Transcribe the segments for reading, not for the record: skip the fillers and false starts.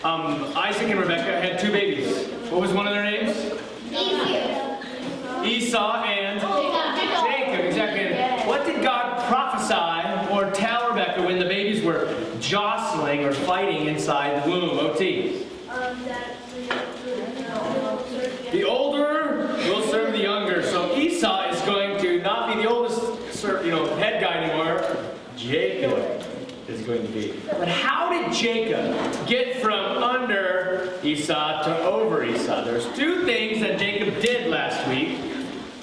Isaac and Rebekah had two babies. What was one of their names? Esau and Jacob. Exactly. What did God prophesy or tell Rebekah when the babies were jostling or fighting inside the womb? OT. The older will serve the younger. So Esau is going to not be the oldest, head guy anymore. Jacob is going to be. But how did Jacob get from under Esau to over Esau? There's two things that Jacob did last week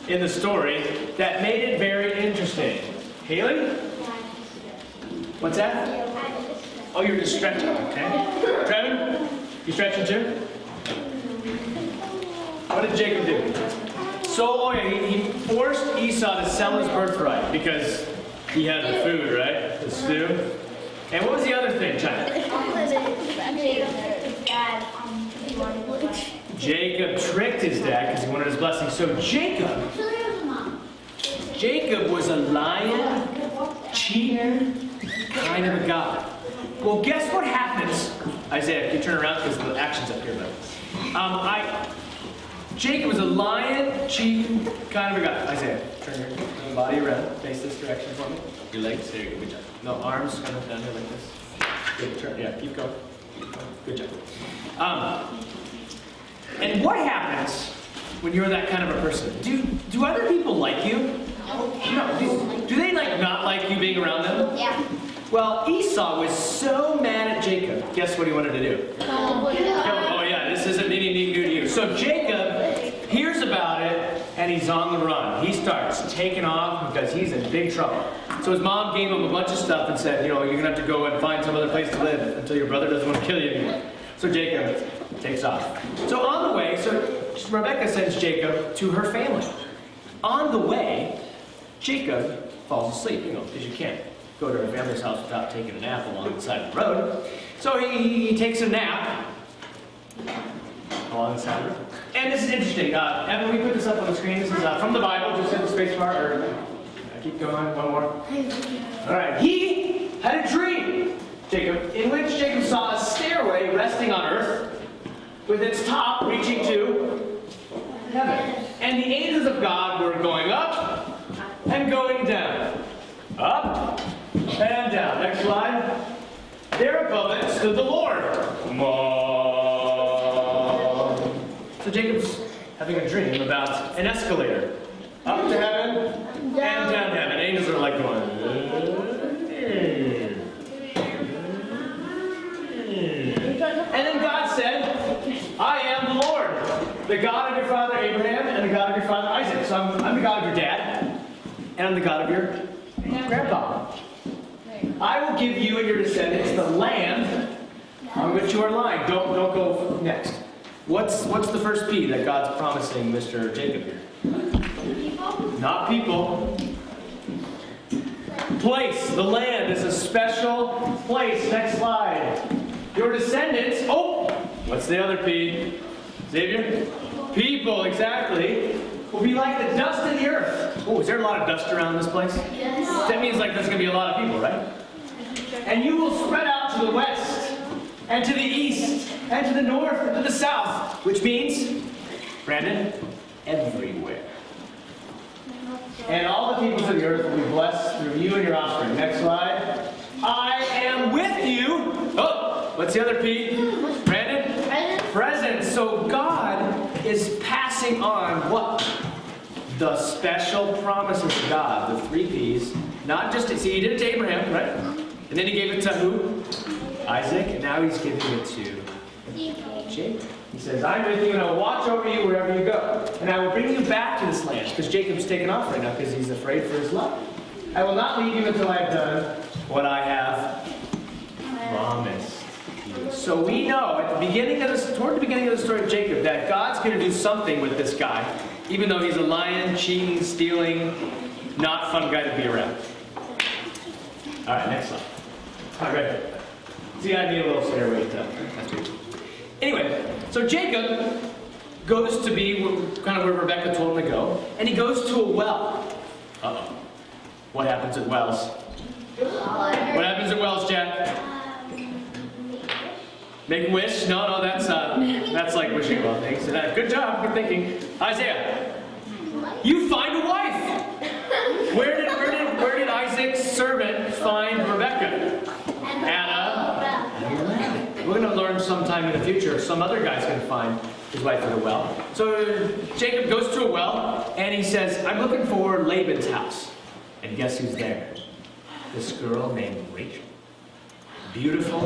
in the story that made it very interesting. Haley? What's that? Oh, you're just stretching. Okay. Trevin? You stretching too? What did Jacob do? So, he forced Esau to sell his birthright because he had the food, right? The stew. And what was the other thing, China? Jacob tricked his dad because he wanted his blessing. So Jacob was a lying, cheating kind of a guy. Well, guess what happens? Isaiah, can you turn around because the action's up here, but Jacob was a lying, cheating kind of a guy. Isaiah, turn your body around, face this direction for me. Your legs, there you go, good job. No, arms kind of down here like this. Good turn, yeah, keep going. Good job. And what happens when you're that kind of a person? Do other people like you? No. Do they not like you being around them? Yeah. Well, Esau was so mad at Jacob. Guess what he wanted to do? Oh yeah, this isn't anything new to you. So Jacob hears about it and he's on the run. He starts taking off because he's in big trouble. So his mom gave him a bunch of stuff and said, you're going to have to go and find some other place to live until your brother doesn't want to kill you anymore. So Jacob takes off. So on the way, Rebekah sends Jacob to her family. On the way, Jacob falls asleep, because you can't go to her family's house without taking a nap along the side of the road. So he takes a nap along the side of the road. And this is interesting. Evan, we put this up on the screen. This is from the Bible. Just hit the space bar. Or keep going. One more. All right. He had a dream, Jacob, in which Jacob saw a stairway resting on earth with its top reaching to heaven. And the angels of God were going up and going down. Up and down. Next slide. There above it stood the Lord. So Jacob's having a dream about an escalator. Up to heaven and down to heaven. Angels are like going. And then God said, I am the Lord, the God of your father Abraham and the God of your father Isaac. So I'm the God of your dad, and I'm the God of your grandpa. I will give you and your descendants the land on which you are lying. Don't go next. What's the first P that God's promising Mr. Jacob here? People? Not people. Place. The land is a special place. Next slide. Your descendants. Oh, what's the other P? Xavier? People, exactly. Will be like the dust of the earth. Oh, is there a lot of dust around this place? Yes. That means there's going to be a lot of people, right? And you will spread out to the west, and to the east, and to the north, and to the south. Which means, Brandon, everywhere. And all the peoples of the earth will be blessed through you and your offspring. Next slide. I am with you. Oh, what's the other P? Brandon? Present. So God is passing on what? The special promises of God. The three P's. Not just to, see, he did it to Abraham, right? And then he gave it to who? Isaac. And now he's giving it to Jacob. He says, I'm with you and I'll watch over you wherever you go. And I will bring you back to this land. Because Jacob's taken off right now because he's afraid for his life. I will not leave you until I have done what I have promised you. So we know at the beginning of this, toward the beginning of the story of Jacob, that God's going to do something with this guy, even though he's a lying, cheating, stealing, not fun guy to be around. All right, next slide. All right, see, I need a little stairway to Anyway, so Jacob goes to be kind of where Rebekah told him to go, and he goes to a well. Uh-oh. What happens at wells? What happens at wells, Jack? Make a wish? No, that's like wishing well things. Good job, good thinking. Isaiah, you find a wife. Where did Isaac's servant find Rebekah? Anna. We're going to learn sometime in the future. Some other guy's going to find his wife at a well. So Jacob goes to a well and he says, I'm looking for Laban's house. And guess who's there? This girl named Rachel. Beautiful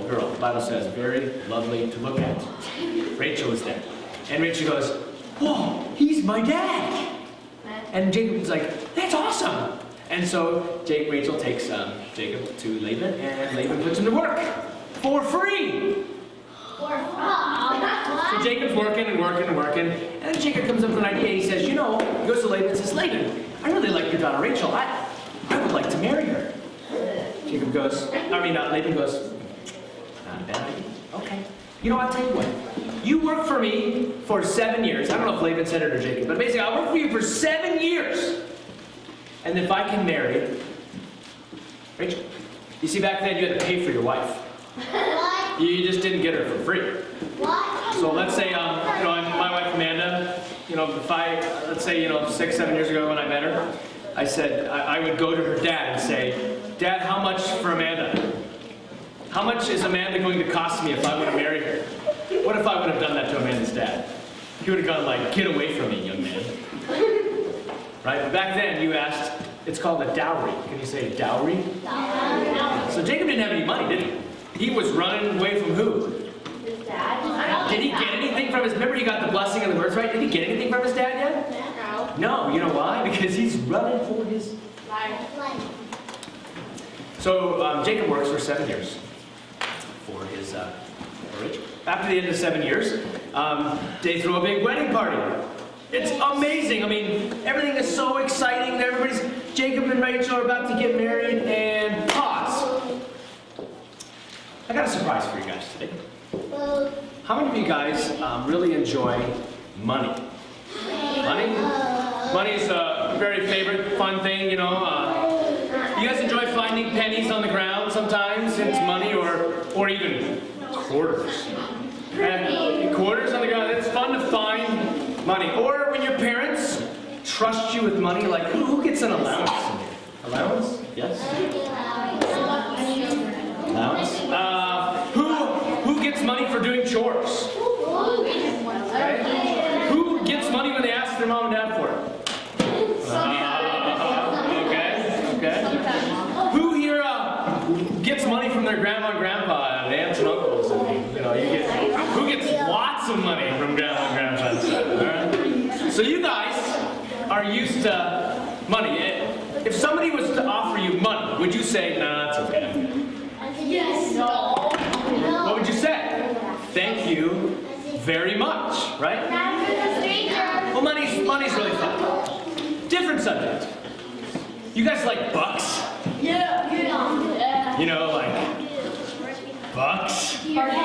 girl. The Bible says very lovely to look at. Rachel is there. And Rachel goes, whoa, he's my dad. And Jacob's like, that's awesome. And so Rachel takes Jacob to Laban, and Laban puts him to work for free. So Jacob's working, and then Jacob comes up with an idea. He says, he goes to Laban and says, Laban, I really like your daughter Rachel. I would like to marry her. Laban goes, not a bad idea. Okay. I'll tell you what. You work for me for 7 years. I don't know if Laban said it or Jacob, but basically I'll work for you for 7 years. And if I can marry Rachel. You see, back then you had to pay for your wife. What? You just didn't get her for free. What? So let's say, my wife Amanda, let's say, 6, 7 years ago when I met her, I said, I would go to her dad and say, Dad, how much for Amanda? How much is Amanda going to cost me if I want to marry her? What if I would have done that to Amanda's dad? He would have gone like, get away from me, young man. Right? But back then you asked, it's called a dowry. Can you say dowry? Dowry. So Jacob didn't have any money, did he? He was running away from who? His dad. Did he get anything from his, remember he got the blessing of the birthright? Did he get anything from his dad yet? No. You know why? Because he's running for his Life. So Jacob works for 7 years for his Rachel. After the end of 7 years, they throw a big wedding party. It's amazing. I mean, everything is so exciting. Jacob and Rachel are about to get married, and pause. I got a surprise for you guys today. How many of you guys really enjoy money? Money? Money is a very favorite, fun thing, You guys enjoy finding pennies on the ground sometimes? It's money, or even quarters. And quarters on the ground. It's fun to find money. Or when your parents trust you with money, like who gets an allowance in here? Allowance? Yes? Allowance? Who gets money for doing chores? Okay. Who gets money when they ask their mom and dad for it? Who here gets money from their grandma and grandpa and aunts and uncles? Who gets lots of money from grandma and grandpa? Right? So you guys are used to money. If somebody was to offer you money, would you say, nah, it's okay? Yes. No. What would you say? Thank you very much, right? Well, money's really fun. Different subject. You guys like bucks? Yeah. Like bucks? Yeah.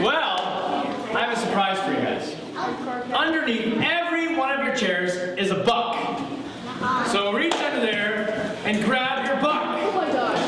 Well, I have a surprise for you guys. Underneath every one of your chairs is a buck. So reach under there and grab your buck. Oh my gosh.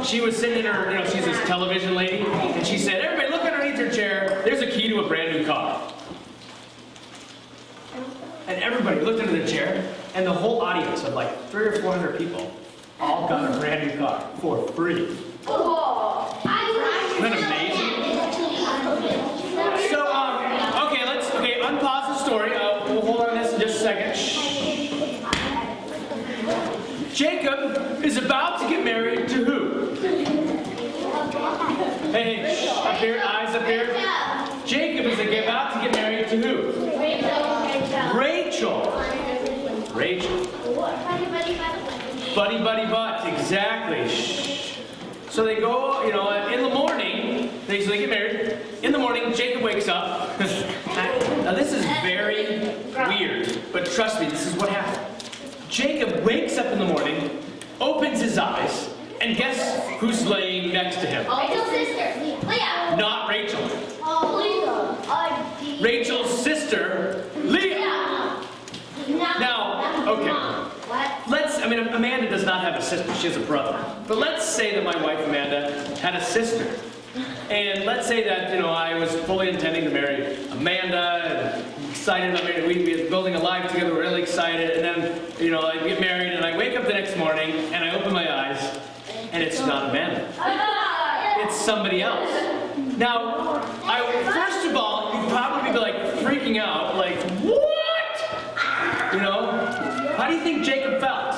She was sitting in her, she's this television lady, and she said, everybody look underneath your chair, there's a key to a brand new car. And everybody looked under their chair, and the whole audience of like 300 or 400 people all got a brand new car for free. Isn't that amazing? So, okay, unpause the story. We'll hold on to this in just a second. Shh. Jacob is about to get married to who? Hey, shh, up here, eyes up here. Jacob is about to get married to who? Rachel. Rachel. Buddy, buddy, butt. Exactly. Shh. So they go, in the morning, so they get married. In the morning, Jacob wakes up. Now this is very weird, but trust me, this is what happened. Jacob wakes up in the morning, opens his eyes, and guess who's laying next to him? Rachel's sister. Leah. Not Rachel. Leah. Rachel's sister, Leah. Now, okay. Amanda does not have a sister, she has a brother. But let's say that my wife Amanda had a sister. And let's say that, I was fully intending to marry Amanda, and excited about marriage. We'd be building a life together, we're really excited. And then, I get married and I wake up the next morning and I open my eyes and it's not Amanda. It's somebody else. Now, first of all, you'd probably be like freaking out, like, what? How do you think Jacob felt?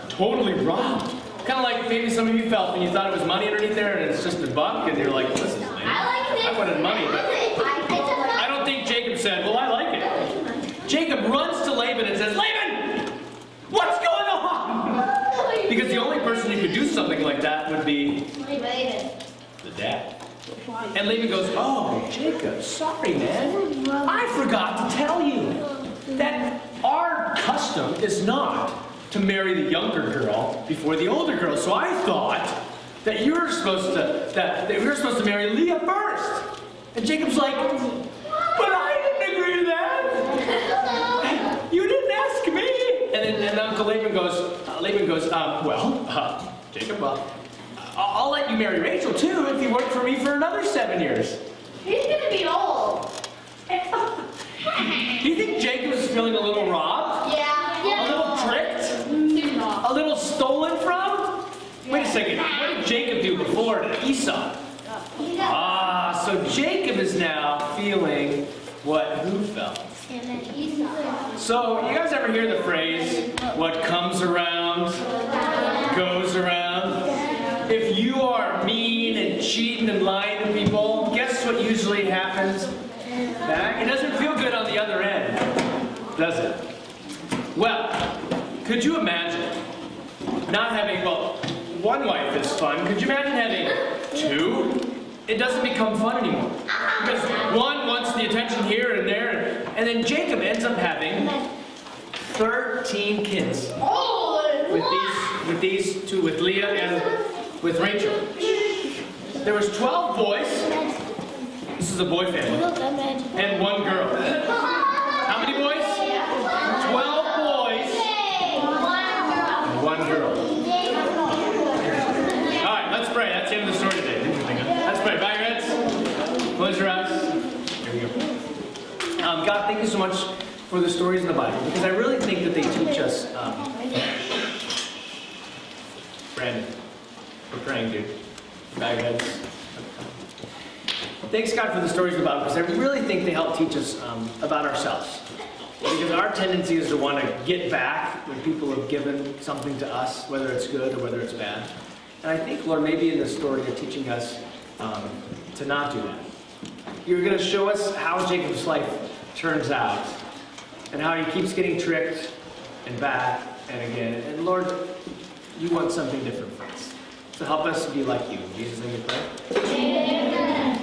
Totally robbed. Kind of like maybe some of you felt when you thought it was money underneath there and it's just a buck and you're like, this is lame. I wanted money, but I don't think Jacob said, well, I like it. Jacob runs to Laban and says, Laban, what's going on? Because the only person who could do something like that would be the dad. And Laban goes, oh, Jacob, sorry, man. I forgot to tell you that our custom is not to marry the younger girl before the older girl. So I thought that we were supposed to marry Leah first. And Jacob's like, but I didn't agree to that. You didn't ask me. And then Uncle Laban goes, Jacob, I'll let you marry Rachel too if you work for me for another 7 years. He's gonna be old. Do you think Jacob is feeling a little robbed? Yeah. A little tricked? A little stolen from? Wait a second. What did Jacob do before to Esau? So Jacob is now feeling what who felt? So you guys ever hear the phrase, what comes around goes around? If you are mean and cheating and lying to people, guess what usually happens? It doesn't feel good on the other end, does it? Well, could you imagine not having, one wife is fun. Could you imagine having two? It doesn't become fun anymore. Because one wants the attention here and there, and then Jacob ends up having 13 kids. With these two, with Leah and with Rachel. There was 12 boys. This is a boy family. And 1 girl. How many boys? 12 boys. And 1 girl. Alright, let's pray. That's the end of the story today. Let's pray. Bow your heads. Close your eyes. Here we go. God, thank you so much for the stories in the Bible. Because I really think that they teach us. Brandon, we're praying, dude. Bow your heads. Thanks, God, for the stories in the Bible, because I really think they help teach us about ourselves. Because our tendency is to want to get back when people have given something to us, whether it's good or whether it's bad. And I think, Lord, maybe in this story you're teaching us to not do that. You're going to show us how Jacob's life turns out and how he keeps getting tricked and back and again. And Lord, you want something different for us. So help us be like you. In Jesus' name we pray. Amen.